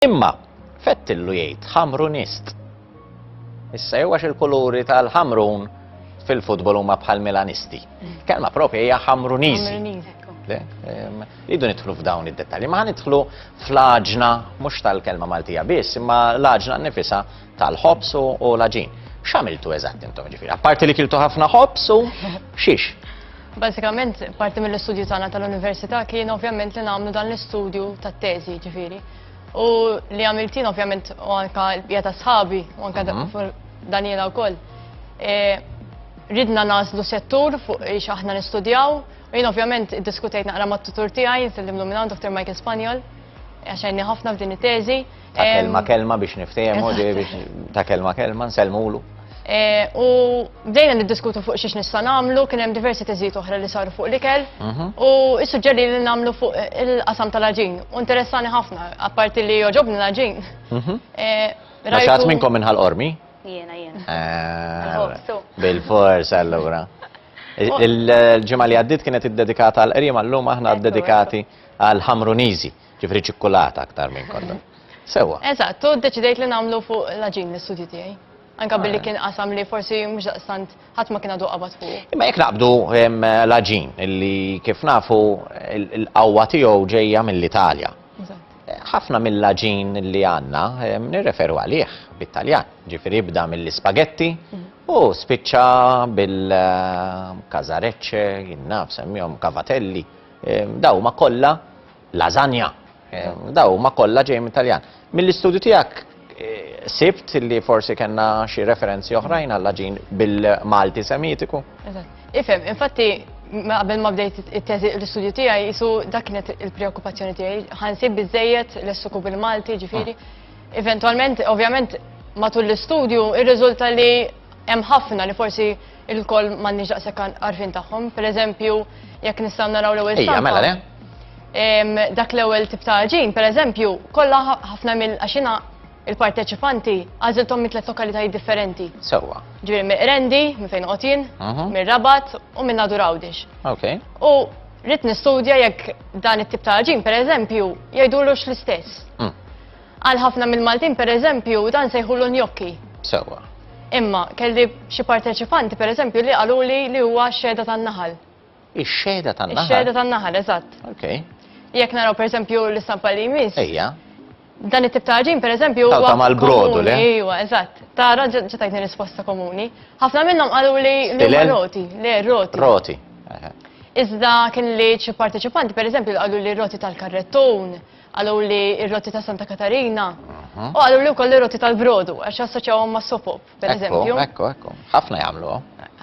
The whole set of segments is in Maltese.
Imma, fettillu jgħid ħamrunist. Issa jew għax il-kuluri tal-ħamrun fil-futbol huma bħal milanisti. Kelma propja hija ħamruniżi. Idu nidħlu f'dawn id-dettalji, ma nidħlu fl-aġna mhux tal-kelma Maltija biss, imma l-aġna nnifisha tal-ħobs u l-aġin. X'għamiltu eżatt intom ġifieri? Apparti li kiltu ħafna ħobs u xiex? Basikament, parti mill-istudju tagħna tal-Università kien ovvjament li nagħmlu dan l-istudju tat-teżi ġifieri. U li għamiltin ovvjament u anka l-bija ta' sħabi u anka Daniela wkoll. Ridna naslu settur fuq ix aħna nistudjaw u jien ovvjament iddiskutejt naqra mat-tutur tiegħi, nsellimlu minn hawn Dr. Michael Spanjol, għaxajni ħafna f'din it-teżi. Ta' kelma biex niftehmu, ta' kelma nsellmulu. U bdejna niddiskutu fuq xiex nista' nagħmlu, kien hemm diversi teżijiet oħra li saru fuq l-ikel u issuġġeri li nagħmlu fuq il-qasam tal-aġin. U interessani ħafna, apparti li joġobni l-aġin. Raxat minnkom minħal qormi? Jiena. Bil-fors allura. Il-ġimgħa li għaddit kienet iddedikata għal qriem llum aħna dedikati għal ħamruniżi, ġifri ċikkulata aktar minn kollu. Sewa. Eżatt, u ddeċidejt li nagħmlu fuq l-aġin l-istudju tiegħi. Anka billi kien qasam li forsi mhux daqstant ħadd ma kien għadu qabad fuq. Imma jekk naqbdu l-aġin illi kif nafu l-qawwa tiegħu ġejja mill-Italja. Ħafna mill-aġin li għandna nirreferu għalih bit-Taljan. Ġifieri jibda mill-ispagetti u spiċċa bil-kazarecce, jinnaf semmihom kavatelli. Daw ma kollha lasagna. Daw ma kollha ġej mit-Taljan. Mill-istudju tiegħek sibt li forsi kellna xi referenzi oħrajn għall-aġin bil-Malti semitiku? Ifhem, infatti qabel ma bdejt l-istudju tiegħi jisu dak kienet il-preokkupazzjoni tiegħi. Ħansib biżejjed l-essuku bil-Malti, ġifieri. Eventwalment, ovvjament, matul l-istudju ir-riżulta li hemm ħafna li forsi il-koll m'għandniex daqshekk għarfien tagħhom. Pereżempju, jekk nistgħu naraw l-ewwel stampa. Dak l-ewwel tip ta' aġin, pereżempju, kollha ħafna mill-għaxina il-parteċipanti għażilthom minn tliet lokalitajiet differenti. Sewwa. Ġifieri minn Rendi, minn fejn qotin, minn Rabat u minn Nadu Rawdix. U rrid nistudja jekk dan it-tip ta' aġin, pereżempju, jgħidulux l-istess. Għal ħafna mill-Maltin, pereżempju, dan sejħulu njokki. Sewwa. Imma kelli xi parteċipanti, pereżempju, li qaluli li huwa x-xeda tan-naħal. Ix-xeda tan-naħal? Ix-xeda tan-naħal, eżatt. Jekk naraw pereżempju l-istampa li jmiss. Ejja. Dan it-tip ta' ġin, pereżempju, huwa mal-brodu, le? Ejwa, eżatt. Tara ġetajtni risposta komuni. Ħafna minnhom qalu li huma roti, le roti. Roti. Iżda kien li xi parteċipanti, pereżempju, qalu li roti tal-karrettun, qalu li r-roti ta' Santa Katarina, u qalu li wkoll roti tal-brodu, għax assoċjawhom ma' sopop, pereżempju. Ekku. Ħafna jagħmlu.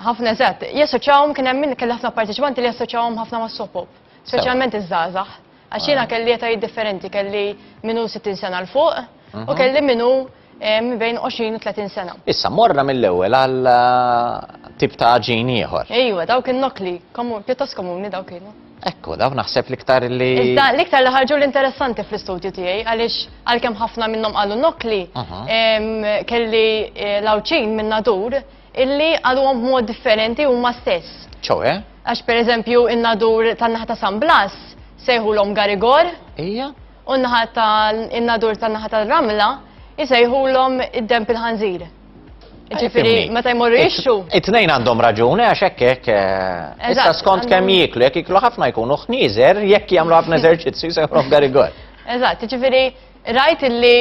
Ħafna eżatt. Jassoċjawhom kien hemm kelli ħafna parteċipanti li jassoċjawhom ħafna ma' sopop, speċjalment iż-żgħażagħ. Għax jiena kelli etajiet differenti, kelli minnu 60 sena l-fuq u kelli minnu bejn 20 u 30 sena. Issa, morra mill-ewwel għal tip ta' aġin ieħor. Ejwa, dawk in-nokli, pjuttost komuni dawk kienu. Ekku, daw naħseb l-iktar li. Iżda l-iktar li ħarġu l-interessanti fl-istudju tiegħi għaliex għalkemm ħafna minnhom qalu nokli, kelli lawċin minn nadur illi għaluhom b'mod differenti huma stess. ċoe? Għax pereżempju in-nadur tan-naħa ta' San Blas sejħulhom Garigor. Ija. U n-nadur tan-naħa tal-Ramla jisejħulhom id-demp il-ħanżir. Ġifieri meta jmorru jixxu. It-tnejn għandhom raġuni għax hekk. Issa skont kemm jieklu, jekk jieklu ħafna jkunu ħnieżer, jekk jagħmlu ħafna eżerċizzju jsejħulhom Garigor. Eżatt, ġifieri rajt illi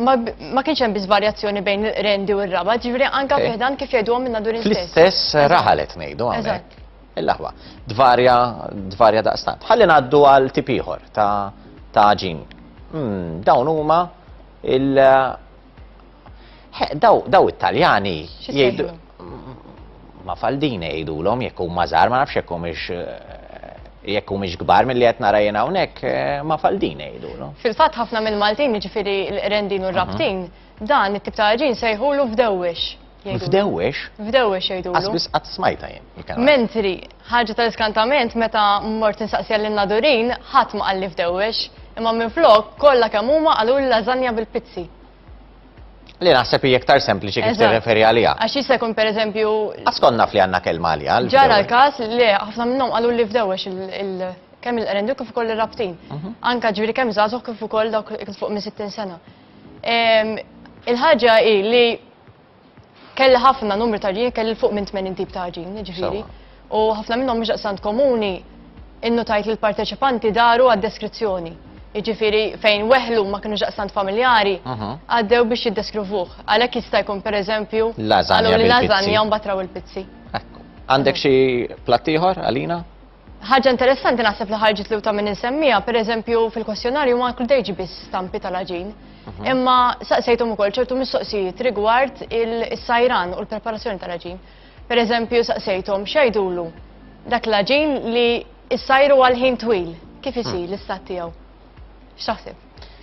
ma kienx hemm biss varjazzjoni bejn Rendi u r-Rabat, ġifieri anke fiħdan kif jgħiduhom min-nadur istess. Fl-istess raħalet ngħidu hawnhekk. Il-laħwa, dvarja daqstant. Ħalli ngħaddu għal tip ieħor ta' aġin. Dawn huma daw Italjani jgħidu ma faldini jgħidulhom jekk huma żgħar ma nafx jekk humiex kbar milli qed nara jien hawnhekk ma faldini jgħidulhom. Fil-fatt ħafna mill-Maltin jiġifieri l-Rendin u r-Rabtin dan it-tip ta' aġin sejħulu f'dewwix. F'dewwex? F'dewwex jgħidulu. Għasbis qatt smajta jien. Mentri, ħaġa tal-iskantament meta mort insaqsija lin-nadurin ħadd ma qalli f'dewwex, imma minflok kollha kemm huma qalu l-lażanja bil-pizzi. Li naħseb hija iktar sempliċi kif tirreferi għaliha. Għax jista' jkun pereżempju. Għaskonna naf li għandna kelma għaliha. Ġara l-każ li ħafna minnhom qalu li f'dewwex kemm il-qerendi kif ukoll ir-rabtin. Anka ġifieri kemm żgħażugħ kif ukoll dawk fuq minn 60 sena. Il-ħaġa hi li kelli ħafna numru ta' ġin, kelli fuq minn 80 tip ta' ġin, ġifieri. U ħafna minnhom mhux daqsant komuni innotajt li l-parteċipanti daru għad-deskrizzjoni. Jiġifieri fejn weħlu ma kienu ġaqstant familjari, għaddew biex jiddeskrivuh. Għalhekk jista' jkun pereżempju Lażanja bil-pizzi. lażanja mbagħad raw il-pizzi. Għandek xi platt ieħor, Alina? Ħaġa interessanti naħseb li ħarġet li ta' minn insemmija, pereżempju fil-kwestjonarju ma kludejġi biss stampi tal-aġin. Imma saqsejthom ukoll ċertu mistoqsijiet rigward il-sajran u l-preparazzjoni tal-aġin. Pereżempju saqsejthom xejdulu dak l-aġin li issajru għal ħin twil. Kif isir l-istat tiegħu? X'taħseb?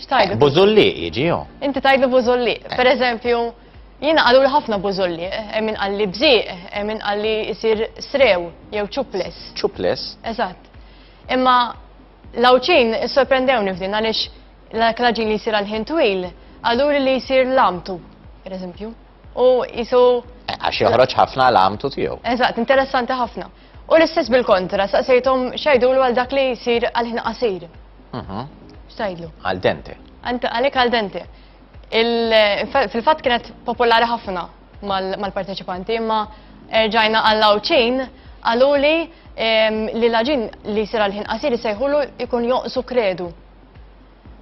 X'tajdlu? Bużulli jiġi jew? Inti tajdlu bużolli. Pereżempju, jiena għalu li ħafna bużolli, min għalli bżieq, min għalli jisir srew, jew ċuples. Ċuples? Eżatt. Imma l-awċin sorprendewni f'din għaliex l-klaġin li jisir għal-ħin twil, għallu li jisir lamtu, per eżempju. U jisu. Għax joħroġ ħafna l-amtu tiegħu. Eżatt, interessanti ħafna. U l-istess bil-kontra, saqsejthom xejdulu għal dak li jisir għal-ħin qasir. X'tajdlu? Għal dente. Għalek għal dente. Fil-fatt kienet popolari ħafna mal-parteċipanti, imma ġajna għall-awċin għallu li l-aġin li jisir għal-ħin qasir jisejħulu jkun joqsu kredu.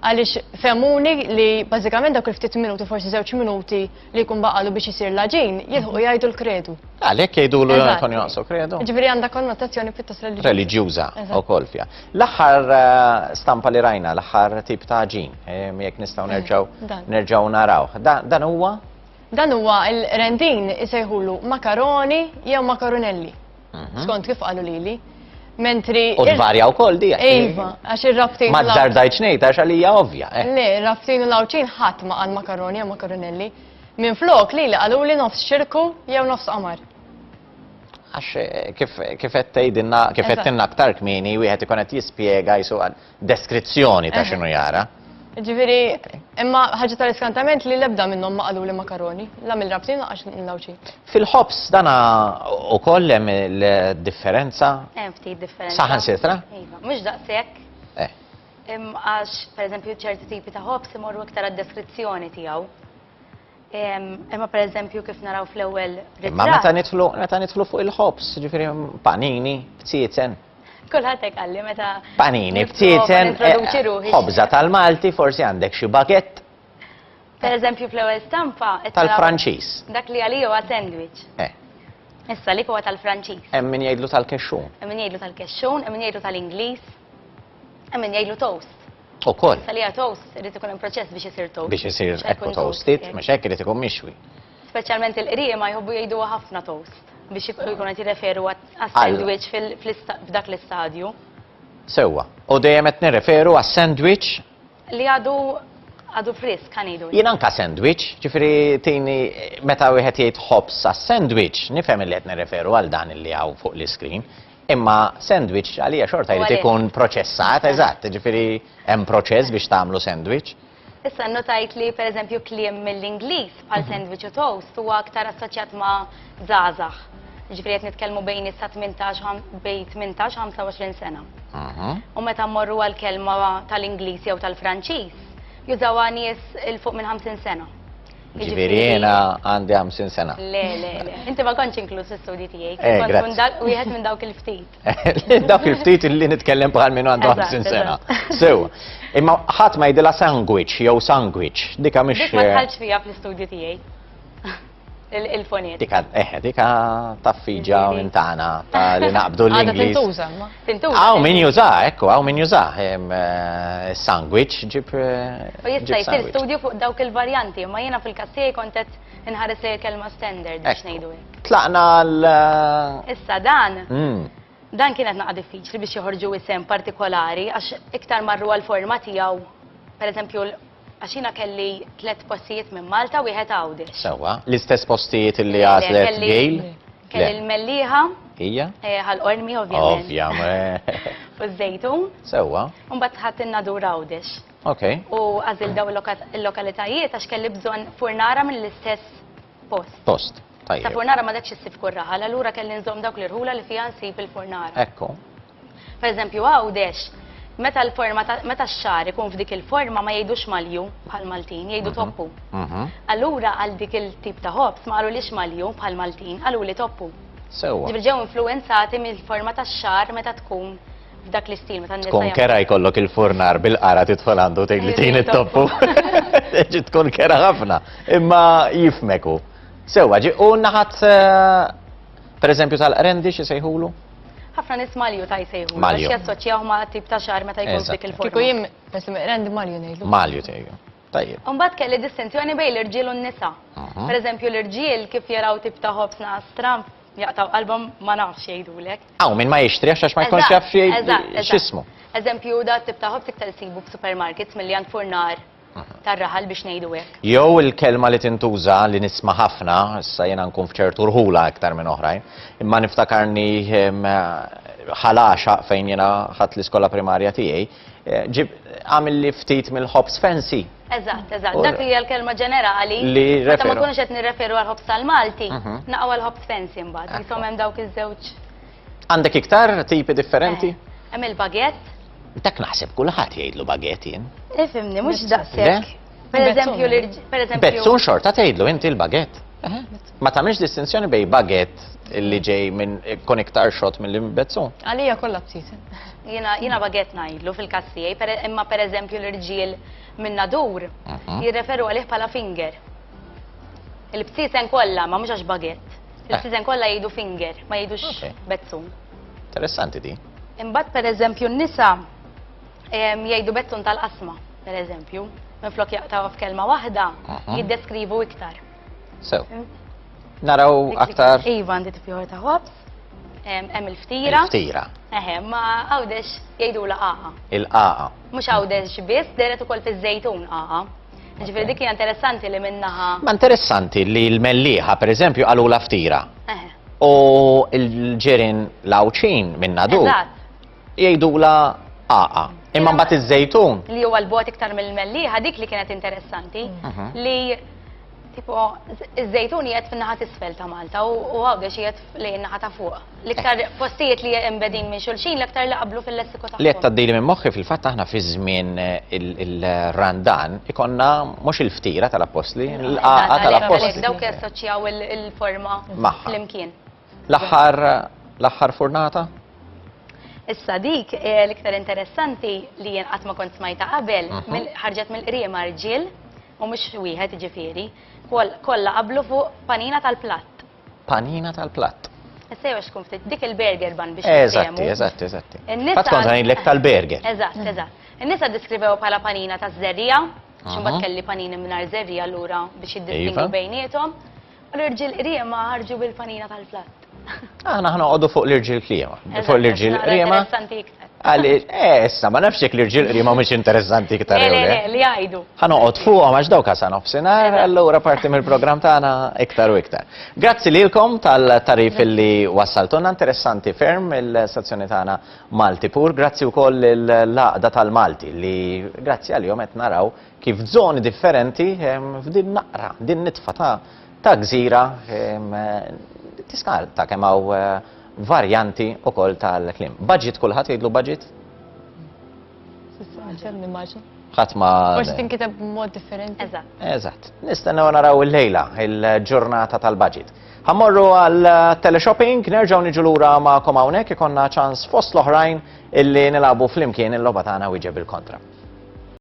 Għalix femuni li bazzikament dak il-ftit minuti, forsi 2 minuti li jkun baqalu biex jisir l-aġin, jilħu jgħidu l-kredu. Għalek jgħidulu jkun joqsu kredu? Ġifiri għandha konnotazzjoni pjuttost religjuża. Religjuża wkoll fiha. L-aħħar stampa li rajna, l-aħħar tip ta' ġin, jekk nistgħu nerġgħu naraw. Dan huwa? Dan huwa il-rendin isejħulu makaroni jew makaronelli. Skont kif qalu lili. Mentri. U tvarja wkoll di. Iva, għax ir-rabtin. Ma żardajtx ngħid għax għalija ovvja. Le, rabtin u lawċin ħadd ma qal makaroni jew makaronelli. Minn flok li qalu li nofs xirku jew nofs qamar. Għax kif qed tgħidilna kif qed tinna aktar kmieni wieħed ikun qed jispjega jisu deskrizzjoni ta' x'inhu jara. Ġifieri, imma ħaġa tal-iskantament li l-ebda minnhom ma qalu li makaroni, la mill-rabtin għax mill-lawċin. Fil-ħobs dana wkoll hemm il-differenza? Hemm ftit differenza. Saħan sitra? Iva, mhux daqshekk. Għax pereżempju ċerti tipi ta' ħobs imorru iktar għad-deskrizzjoni tiegħu. Imma pereżempju kif naraw fl-ewwel ritratt. Ma meta nidħlu fuq il-ħobs, ġifieri panini, btieten. Kulħadd hekk qalli meta. Panini, btieten, ħobża tal-Malti, forsi għandek xi bagett. Pereżempju fl-ewwel stampa. Tal-Franċiż. Dak li għalih huwa sandwich. Issa li huwa tal-Franċiż. Hemm min jgħidlu tal-kexxun. Hemm min jgħidlu tal-kexxun, hemm min jgħidlu tal-Ingliż, hemm min jgħidlu toast. Ukoll. Issa li toast, irid ikun hemm proċess biex isir toast. Biex isir ekku toasted, mhux hekk irid ikun mixwi. Speċjalment il-qrieqa ma jħobbu jgħiduha ħafna toast biex jkun qed jirreferu għas-sandwich f'dak l-istadju. Sewwa. U dejjem qed nirreferu għas-sandwich li għadu frisk ħanidu. Jien anka sandwich, ġifieri tini meta wieħed jgħid ħobs għas-sandwich, nifhem li qed nirreferu għal dan li hawn fuq l-iskrin. Imma sandwich għalija xorta jrid ikun proċessat, eżatt, ġifieri hemm proċess biex tagħmlu sandwich. Issa notajt li pereżempju kliem mill-Ingliż bħal sandwich u toast huwa aktar assoċjat ma' żgħażagħ. Ġifieri qed nitkellmu bejn issa 18-25 sena. U meta mmorru għal kelma tal-Ingliż jew tal-Franċiż jużawha nies il fuq minn 50 sena. Ġifieri jiena għandi 50 sena. Le. Inti ma kontx inkluż fis-studji tiegħek. Wieħed minn dawk il-ftit. Dawk il-ftit li nitkellem bħal minnu għandu 50 sena. Sew. Imma ħadd ma jidilha sandwich jew sandwich. Dika mhix. Dik ma tħallx fiha fl-istudju tiegħi. Il-foniet. Dika taffiġa minn tagħna li naqbdu l-Ingliż. Tintuża, ma. Għaw min juża, ekku, għaw min juża. Sandwich ġib. U jista' jsir studju fuq dawk il-varjanti, ma jiena fil-każ tiegħi kont qed inħares li kelma standard biex ngħidu hekk. Tlaqna l. Issa dan kienet naqa' diffiċli biex joħorġu isem partikolari għax iktar marru għal-forma tiegħu. Pereżempju għax jiena kelli 3 postijiet minn Malta u wieħed Għawdex. Sewwa, l-istess postijiet li għażlet Gejl? Kelli l-mellieħa. Hija? Ħal-qormi ovvjament. Ovvjament. U żejtun. Sewwa. U mbagħad ħadd in-nadur Għawdex. Okej. U għażil daw il-lokalitajiet għax kelli bżonn furnara mill-istess post. Post. Ta' furnara ma dakx issib kurraħa, allura kelli nżomm dawk l-irħula li fiha nsib il-furnara. Ekku. Per eżempju, għawdex, meta l-forma, meta x-xar ikun f'dik il-forma ma jgħidux malju bħal Maltin, jgħidu toppu. Allura għal dik il-tip ta' ħobs ma għalu lix malju bħal Maltin, għalu li toppu. Sewa. Ġifri ġew influenzati mill-forma ta' x-xar meta tkun f'dak l-istil meta Tkun kera jkollok il-furnar bil-qara titfol għandu tejlitin it-toppu. Ġi tkun kera ħafna, imma jifmeku. Sewa, ġi u naħat, per eżempju tal-rendi xi sejħulu? ħafna nis malju ta' jsejħu. Malju. Għax jassoċjaw ma' tip ta' xar meta jkun Eżatt. f'dik il-forma. Kiku jim, rendi Malju nejlu. Malju tejju. Tajjeb. Umbat kelli distinzjoni bej l-irġiel u n-nisa. Per eżempju, l-irġiel kif jaraw tip ta' ħobs naqstra, jaqtaw qalbhom ma nafx jgħidulek. Aw, minn ma jixtri għax ma jkunx jaf x'ismu. Eżempju, da tip ta' ħobs iktar sibu f'supermarkets milli għand furnar tar-raħal biex ngħidu hekk. Jew il-kelma li tintuża li nisma' ħafna, issa jiena nkun f'ċertu rħula aktar minn oħrajn, imma niftakarni ħalaxa fejn jiena ħadd l-iskola primarja tiegħi, għamil li ftit mill-ħobs fancy. Eżatt. Dak li hija l-kelma ġenerali. Li Meta ma referu. kunux qed nirreferu għal ħobs tal-Malti, naqgħu għal ħobs fancy mbagħad. Jisom hemm dawk iż-żewġ. Għandek iktar tipi differenti? Hemm il-bagett. Dak naħseb kulħadd jgħidlu bagetin. Ifimni, mhux daqshekk. Per eżempju, Bezzun xorta tgħidlu inti l-bagett. Ma tagħmilx distinzjoni bej bagett illi ġej minn kun iktar xot mill-bezzun. Għalija kollha btiten. Jiena bagett ngħidlu fil-kassijaj, imma per eżempju l-irġiel minn nadur jirreferu għalih bħala finger. Il-bsisen kollha ma mhux għax bagett. Il-bsisen kollha jgħidu finger, ma jgħidux bezzun. Interessanti di. Imbagħad per eżempju n-nisa jgħidu bezzun tal-qasma, per eżempju, minflok jaqtaw f'kelma waħda, jiddeskrivu iktar. So, naraw aktar Iva għandi tipjor ta' ħobs, hemm il-ftira. il-ftira, Ma għawdex jgħidu la qaqa. il-qaqa. Mhux għawdex biss, deret ukoll fiż-żejtun qaqa. Ġifieri dik hija interessanti li minnaħa. Ma interessanti li l-mellieħa, per eżempju, għalu la ftira. U il-ġerin lawċin minn nadur Eżatt. jgħidu la qaqa. Imma mbagħad iż-żejtun. Li huwa l-bot iktar mill-melliħa dik li kienet interessanti li tipo iż-żejtun qiegħed fin-naħa t'isfel ta' Malta u għawdex qiegħed lejn naħa ta' fuq. L-iktar postijiet li embedin minn xulxin l-iktar li qablu fil-lessiku tagħhom. Li qed taddili minn moħħi fil-fatt aħna fi żmien il-randan ikonna mhux il-ftira tal-apostli, l-qaqa tal-apostli. Dawk jassoċjaw il-forma Magħha. fl-imkien. L-aħħar furnata? Issa dik l-iktar interessanti li jien qatt ma kont smajta qabel ħarġet mill-qriema rġiel u mhux wieħed ġifieri, kollha qablu fuq panina tal-platt. Panina tal-platt. Issa jew xkun ftit dik il-burger ban biex Eżatti. Fatt kont għanilek tal-burger. Eżatt. In-nisa diskrivew bħala panina ta' żerrija, x'imbagħad kelli panini mingħajr żerrija allura biex jiddistingwu bejniethom, u l-irġiel qriema ħarġu bil-panina tal-platt. Aħna ħanoqogħdu fuq l-irġiel kliema. Fuq l-irġiel qriema. Interessanti iktar. Issa ma nafx jekk l-irġiel qriema mhux interessanti iktar. Li jgħidu. Ħanoqgħod fuqhom għax dawk sa nofsinhar, allura parti mill-programm tagħna iktar u iktar. Grazzi lilkom tal-tarif li wassaltuna, interessanti ferm il-stazzjoni tagħna Malti Pur. Grazzi wkoll il-laqda tal-Malti li grazzi għalihom qed naraw kif żoni differenti f'din naqra, din nitfa ta' gżira tiskar ta' kemm hawn varjanti ukoll tal-klim. Budget kulħadd jgħidlu budget? Ħadd ma. Forsi tinkiteb b'mod differenti. Eżatt. Nistennew naraw il-lejla, il-ġurnata tal-budget. Ħammorru għal teleshopping, nerġgħu niġu lura magħkom hawnhekk ikonna ċans fost l-oħrajn illi nilagħbu flimkien il-logħba tagħna wieġeb il-kontra.